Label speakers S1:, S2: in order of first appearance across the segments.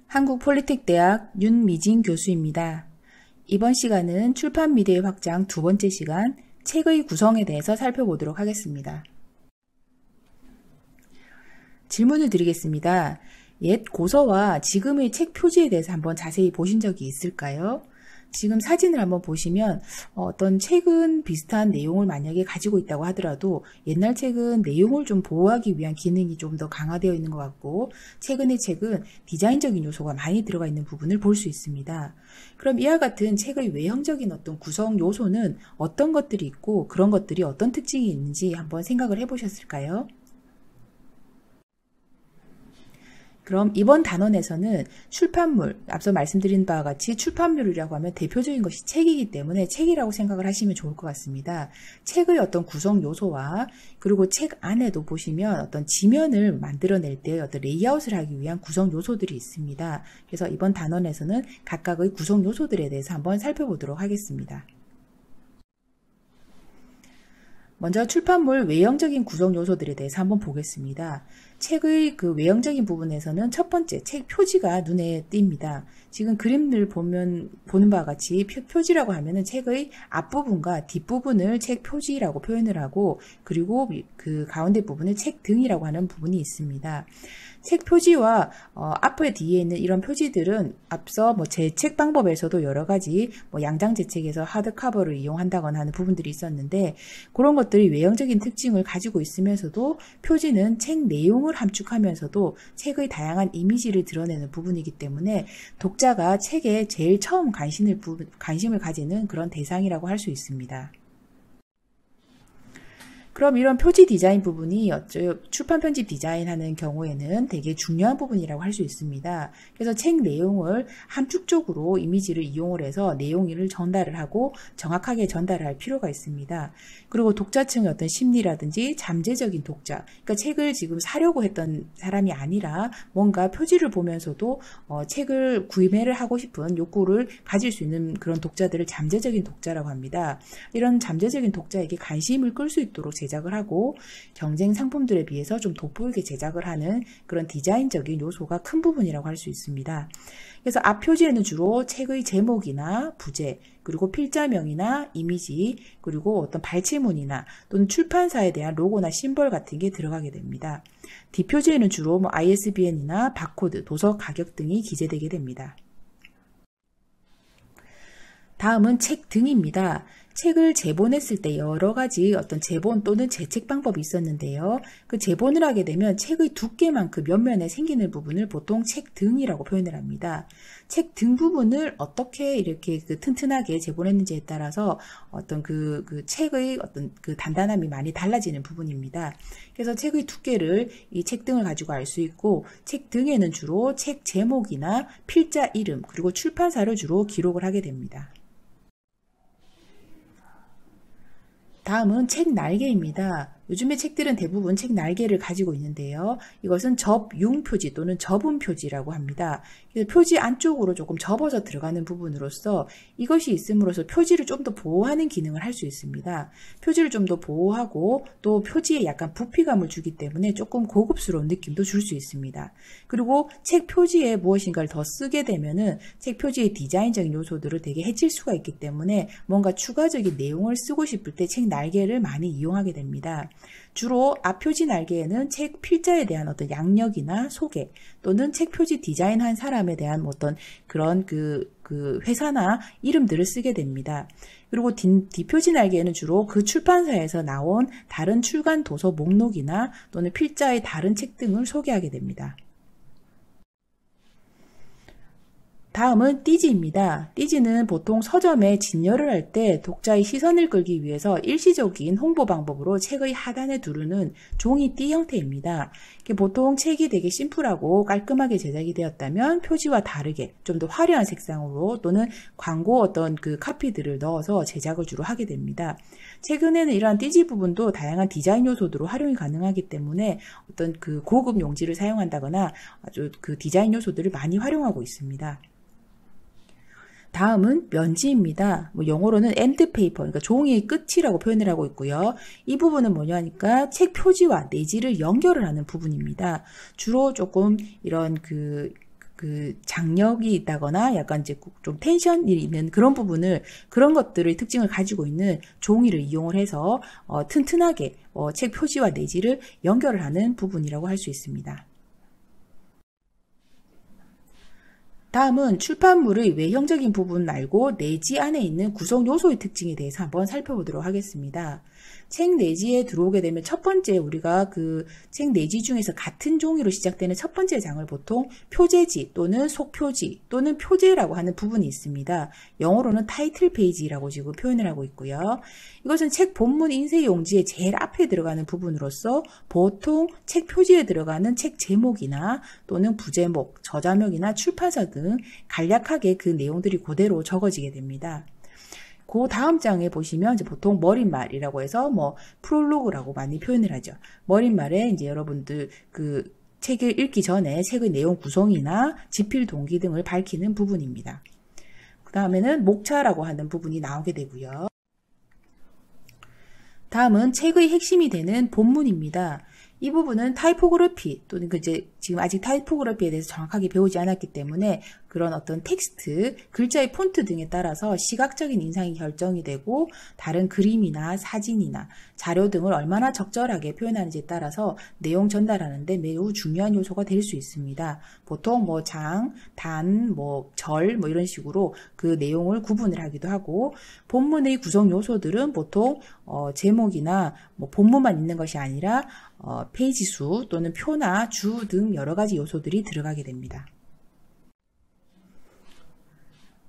S1: 한국폴리텍대학 윤미진 교수입니다. 이번 시간은 출판 미디어의 확장 두 번째 시간, 책의 구성에 대해서 살펴보도록 하겠습니다. 질문을 드리겠습니다. 옛 고서와 지금의 책 표지에 대해서 한번 자세히 보신 적이 있을까요? 지금 사진을 한번 보시면 어떤 책은 비슷한 내용을 만약에 가지고 있다고 하더라도 옛날 책은 내용을 좀 보호하기 위한 기능이 좀 더 강화되어 있는 것 같고, 최근의 책은 디자인적인 요소가 많이 들어가 있는 부분을 볼 수 있습니다. 그럼 이와 같은 책의 외형적인 어떤 구성 요소는 어떤 것들이 있고 그런 것들이 어떤 특징이 있는지 한번 생각을 해보셨을까요? 그럼 이번 단원에서는 출판물, 앞서 말씀드린 바와 같이 출판물이라고 하면 대표적인 것이 책이기 때문에 책이라고 생각을 하시면 좋을 것 같습니다. 책의 어떤 구성 요소와 그리고 책 안에도 보시면 어떤 지면을 만들어낼 때 어떤 레이아웃을 하기 위한 구성 요소들이 있습니다. 그래서 이번 단원에서는 각각의 구성 요소들에 대해서 한번 살펴보도록 하겠습니다. 먼저 출판물 외형적인 구성 요소들에 대해서 한번 보겠습니다. 책의 그 외형적인 부분에서는 첫 번째, 책 표지가 눈에 띕니다. 지금 그림을 보는 바와 같이 표지라고 하면은 책의 앞부분과 뒷부분을 책 표지라고 표현을 하고, 그리고 그 가운데 부분을 책 등이라고 하는 부분이 있습니다. 책 표지와 앞에 뒤에 있는 이런 표지들은 앞서 재책 방법에서도 여러 가지 양장 재책에서 하드커버를 이용한다거나 하는 부분들이 있었는데, 그런 것들이 외형적인 특징을 가지고 있으면서도 표지는 책 내용을 함축하면서도 책의 다양한 이미지를 드러내는 부분이기 때문에 독자가 책에 제일 처음 관심을 가지는 그런 대상이라고 할 수 있습니다. 그럼 이런 표지 디자인 부분이 출판 편집 디자인하는 경우에는 되게 중요한 부분이라고 할 수 있습니다. 그래서 책 내용을 함축적으로 이미지를 이용을 해서 내용을 전달을 하고 정확하게 전달을 할 필요가 있습니다. 그리고 독자층의 어떤 심리라든지 잠재적인 독자, 그러니까 책을 지금 사려고 했던 사람이 아니라 뭔가 표지를 보면서도 책을 구매를 하고 싶은 욕구를 가질 수 있는 그런 독자들을 잠재적인 독자라고 합니다. 이런 잠재적인 독자에게 관심을 끌 수 있도록 제작을 하고 경쟁 상품들에 비해서 좀 돋보이게 제작을 하는 그런 디자인적인 요소가 큰 부분이라고 할 수 있습니다. 그래서 앞 표지에는 주로 책의 제목이나 부제, 그리고 필자명이나 이미지, 그리고 어떤 발췌문이나 또는 출판사에 대한 로고나 심벌 같은 게 들어가게 됩니다. 뒷표지에는 주로 ISBN이나 바코드, 도서 가격 등이 기재되게 됩니다. 다음은 책 등입니다. 책을 제본했을 때 여러 가지 어떤 제본 또는 재책 방법이 있었는데요. 그 제본을 하게 되면 책의 두께만큼 옆면에 생기는 부분을 보통 책 등이라고 표현을 합니다. 책 등 부분을 어떻게 이렇게 튼튼하게 제본했는지에 따라서 어떤 그 책의 어떤 그 단단함이 많이 달라지는 부분입니다. 그래서 책의 두께를 이 책 등을 가지고 알 수 있고, 책 등에는 주로 책 제목이나 필자 이름, 그리고 출판사를 주로 기록을 하게 됩니다. 다음은 책 날개입니다. 요즘의 책들은 대부분 책 날개를 가지고 있는데요. 이것은 접융 표지 또는 접은 표지라고 합니다. 그래서 표지 안쪽으로 조금 접어서 들어가는 부분으로서 이것이 있음으로써 표지를 좀 더 보호하는 기능을 할 수 있습니다. 표지를 좀 더 보호하고 또 표지에 약간 부피감을 주기 때문에 조금 고급스러운 느낌도 줄 수 있습니다. 그리고 책 표지에 무엇인가를 더 쓰게 되면은 책 표지의 디자인적인 요소들을 되게 해칠 수가 있기 때문에 뭔가 추가적인 내용을 쓰고 싶을 때 책 날개를 많이 이용하게 됩니다. 주로 앞표지 날개에는 책 필자에 대한 어떤 양력이나 소개, 또는 책 표지 디자인한 사람에 대한 어떤 그런 그 회사나 이름들을 쓰게 됩니다. 그리고 뒷표지 날개에는 주로 그 출판사에서 나온 다른 출간 도서 목록이나 또는 필자의 다른 책 등을 소개하게 됩니다. 다음은 띠지입니다. 띠지는 보통 서점에 진열을 할 때 독자의 시선을 끌기 위해서 일시적인 홍보 방법으로 책의 하단에 두르는 종이 띠 형태입니다. 보통 책이 되게 심플하고 깔끔하게 제작이 되었다면 표지와 다르게 좀 더 화려한 색상으로 또는 광고 어떤 그 카피들을 넣어서 제작을 주로 하게 됩니다. 최근에는 이러한 띠지 부분도 다양한 디자인 요소들로 활용이 가능하기 때문에 어떤 그 고급 용지를 사용한다거나 아주 그 디자인 요소들을 많이 활용하고 있습니다. 다음은 면지입니다. 영어로는 end paper, 그러니까 종이의 끝이라고 표현을 하고 있고요. 이 부분은 뭐냐니까 책 표지와 내지를 연결을 하는 부분입니다. 주로 조금 이런 그 장력이 있다거나 약간 이제 좀 텐션이 있는 그런 부분을, 그런 것들의 특징을 가지고 있는 종이를 이용을 해서 튼튼하게 책 표지와 내지를 연결을 하는 부분이라고 할 수 있습니다. 다음은 출판물의 외형적인 부분 말고 내지 안에 있는 구성 요소의 특징에 대해서 한번 살펴보도록 하겠습니다. 책 내지에 들어오게 되면 첫 번째, 우리가 그 책 내지 중에서 같은 종이로 시작되는 첫 번째 장을 보통 표제지 또는 속표지 또는 표제라고 하는 부분이 있습니다. 영어로는 타이틀 페이지라고 지금 표현을 하고 있고요. 이것은 책 본문 인쇄 용지의 제일 앞에 들어가는 부분으로서 보통 책 표지에 들어가는 책 제목이나 또는 부제목, 저자명이나 출판사 등 간략하게 그 내용들이 그대로 적어지게 됩니다. 그 다음 장에 보시면 이제 보통 머릿말이라고 해서 뭐 프롤로그라고 많이 표현을 하죠. 머릿말에 이제 여러분들 그 책을 읽기 전에 책의 내용 구성이나 집필 동기 등을 밝히는 부분입니다. 그 다음에는 목차라고 하는 부분이 나오게 되고요. 다음은 책의 핵심이 되는 본문입니다. 이 부분은 타이포그래피 또는 이제 지금 아직 타이포그래피에 대해서 정확하게 배우지 않았기 때문에 그런 어떤 텍스트, 글자의 폰트 등에 따라서 시각적인 인상이 결정이 되고 다른 그림이나 사진이나 자료 등을 얼마나 적절하게 표현하는지에 따라서 내용 전달하는데 매우 중요한 요소가 될 수 있습니다. 보통 뭐 장, 단, 뭐 절 뭐 이런 식으로 그 내용을 구분을 하기도 하고 본문의 구성 요소들은 보통 제목이나 뭐 본문만 있는 것이 아니라 페이지 수 또는 표나 주 등 여러 가지 요소들이 들어가게 됩니다.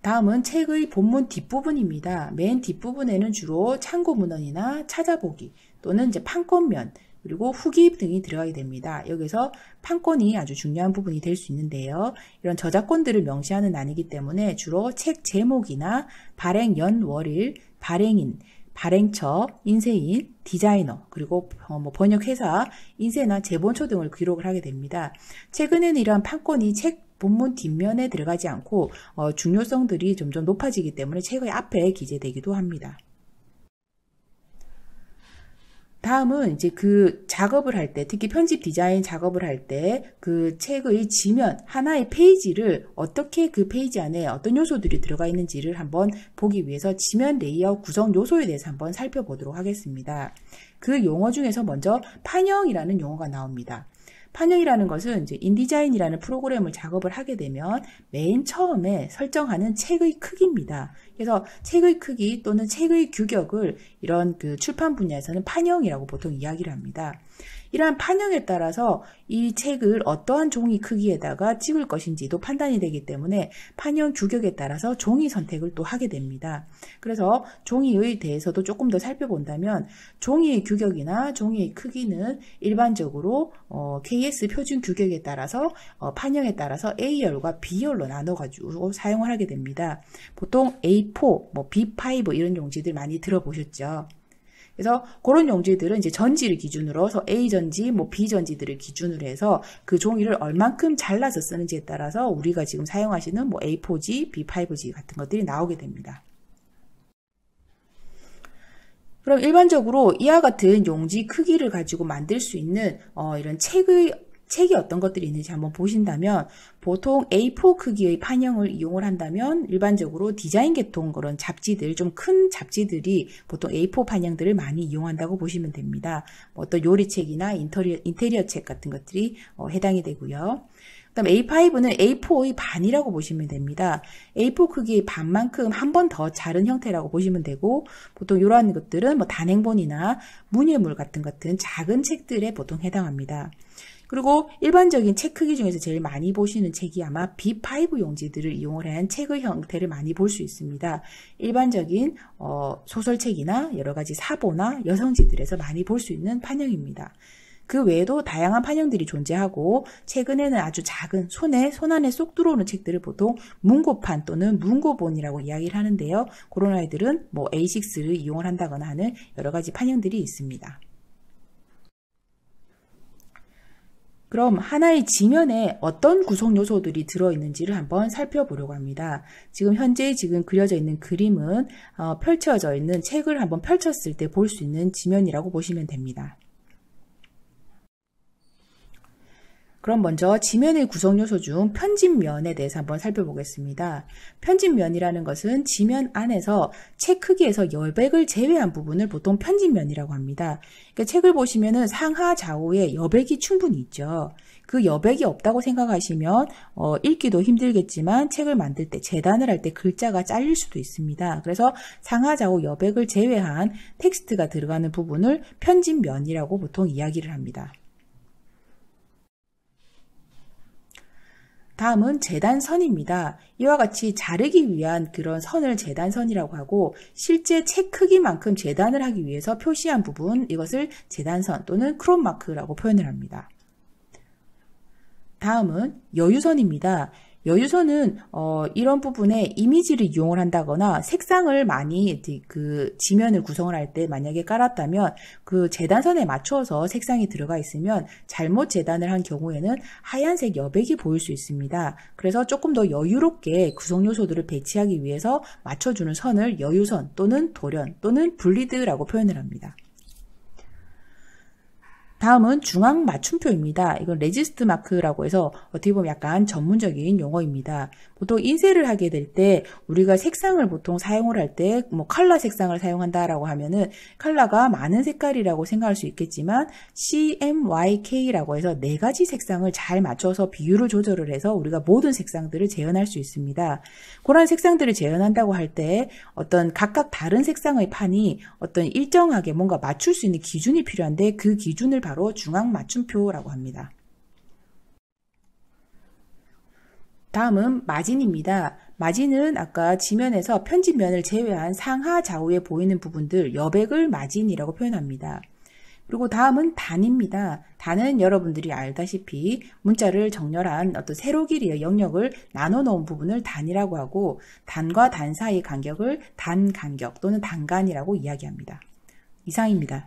S1: 다음은 책의 본문 뒷부분입니다. 맨 뒷부분에는 주로 참고 문헌이나 찾아보기 또는 이제 판권면 그리고 후기 등이 들어가게 됩니다. 여기서 판권이 아주 중요한 부분이 될 수 있는데요. 이런 저작권들을 명시하는 난이기 때문에 주로 책 제목이나 발행 연월일, 발행인, 발행처, 인쇄인, 디자이너, 그리고 번역회사, 인쇄나 제본처 등을 기록을 하게 됩니다. 최근에는 이러한 판권이 책 본문 뒷면에 들어가지 않고 중요성들이 점점 높아지기 때문에 책의 앞에 기재되기도 합니다. 다음은 이제 그 작업을 할 때, 특히 편집 디자인 작업을 할 때 그 책의 지면, 하나의 페이지를 어떻게 그 페이지 안에 어떤 요소들이 들어가 있는지를 한번 보기 위해서 지면 레이아웃 구성 요소에 대해서 한번 살펴보도록 하겠습니다. 그 용어 중에서 먼저 판형이라는 용어가 나옵니다. 판형이라는 것은 이제 인디자인이라는 프로그램을 작업을 하게 되면 맨 처음에 설정하는 책의 크기입니다. 그래서 책의 크기 또는 책의 규격을 이런 그 출판 분야에서는 판형이라고 보통 이야기를 합니다. 이러한 판형에 따라서 이 책을 어떠한 종이 크기에다가 찍을 것인지도 판단이 되기 때문에 판형 규격에 따라서 종이 선택을 또 하게 됩니다. 그래서 종이에 대해서도 조금 더 살펴본다면 종이의 규격이나 종이의 크기는 일반적으로 KS 표준 규격에 따라서 판형에 따라서 A열과 B열로 나눠가지고 사용을 하게 됩니다. 보통 A4, 뭐 B5 이런 용지들 많이 들어보셨죠? 그래서 그런 용지들은 이제 전지를 기준으로 해서 A전지, 뭐 B전지들을 기준으로 해서 그 종이를 얼만큼 잘라서 쓰는지에 따라서 우리가 지금 사용하시는 뭐 A4지, B5지 같은 것들이 나오게 됩니다. 그럼 일반적으로 이와 같은 용지 크기를 가지고 만들 수 있는 이런 책이 어떤 것들이 있는지 한번 보신다면 보통 A4 크기의 판형을 이용을 한다면 일반적으로 디자인 계통 그런 잡지들, 좀 큰 잡지들이 보통 A4 판형들을 많이 이용한다고 보시면 됩니다. 어떤 요리책이나 인테리어 책 같은 것들이 해당이 되고요. 그다음 A5는 A4의 반이라고 보시면 됩니다. A4 크기의 반만큼 한 번 더 자른 형태라고 보시면 되고 보통 이러한 것들은 뭐 단행본이나 문예물 같은 작은 책들에 보통 해당합니다. 그리고 일반적인 책 크기 중에서 제일 많이 보시는 책이 아마 B5 용지들을 이용을 한 책의 형태를 많이 볼 수 있습니다. 일반적인 소설책이나 여러 가지 사보나 여성지들에서 많이 볼 수 있는 판형입니다. 그 외에도 다양한 판형들이 존재하고 최근에는 아주 작은 손 안에 쏙 들어오는 책들을 보통 문고판 또는 문고본이라고 이야기를 하는데요. 그런 아이들은 뭐 A6를 이용을 한다거나 하는 여러 가지 판형들이 있습니다. 그럼 하나의 지면에 어떤 구성 요소들이 들어있는지를 한번 살펴보려고 합니다. 지금 현재 그려져 있는 그림은 펼쳐져 있는 책을 한번 펼쳤을 때 볼 수 있는 지면이라고 보시면 됩니다. 그럼 먼저 지면의 구성 요소 중 편집면에 대해서 한번 살펴보겠습니다. 편집면이라는 것은 지면 안에서 책 크기에서 여백을 제외한 부분을 보통 편집면이라고 합니다. 그러니까 책을 보시면은 상하 좌우에 여백이 충분히 있죠. 그 여백이 없다고 생각하시면 읽기도 힘들겠지만 책을 만들 때 재단을 할 때 글자가 잘릴 수도 있습니다. 그래서 상하 좌우 여백을 제외한 텍스트가 들어가는 부분을 편집면이라고 보통 이야기를 합니다. 다음은 재단선입니다. 이와 같이 자르기 위한 그런 선을 재단선이라고 하고 실제 책 크기만큼 재단을 하기 위해서 표시한 부분 이것을 재단선 또는 크롭마크라고 표현을 합니다. 다음은 여유선입니다. 여유선은 이런 부분에 이미지를 이용을 한다거나 색상을 많이 그 지면을 구성을 할 때 만약에 깔았다면 그 재단선에 맞춰서 색상이 들어가 있으면 잘못 재단을 한 경우에는 하얀색 여백이 보일 수 있습니다. 그래서 조금 더 여유롭게 구성 요소들을 배치하기 위해서 맞춰주는 선을 여유선 또는 돌연 또는 분리드라고 표현을 합니다. 다음은 중앙 맞춤표입니다. 이건 레지스트 마크라고 해서 어떻게 보면 약간 전문적인 용어입니다. 보통 인쇄를 하게 될 때 우리가 색상을 보통 사용을 할 때 뭐 컬러 색상을 사용한다라고 하면은 컬러가 많은 색깔이라고 생각할 수 있겠지만 CMYK라고 해서 4가지 색상을 잘 맞춰서 비율을 조절을 해서 우리가 모든 색상들을 재현할 수 있습니다. 그런 색상들을 재현한다고 할 때 어떤 각각 다른 색상의 판이 어떤 일정하게 뭔가 맞출 수 있는 기준이 필요한데 그 기준을 바로 중앙 맞춤표라고 합니다. 다음은 마진입니다. 마진은 아까 지면에서 편집면을 제외한 상하 좌우에 보이는 부분들 여백을 마진이라고 표현합니다. 그리고 다음은 단입니다. 단은 여러분들이 알다시피 문자를 정렬한 어떤 세로 길이의 영역을 나눠 놓은 부분을 단이라고 하고 단과 단 사이의 간격을 단간격 또는 단간이라고 이야기합니다. 이상입니다.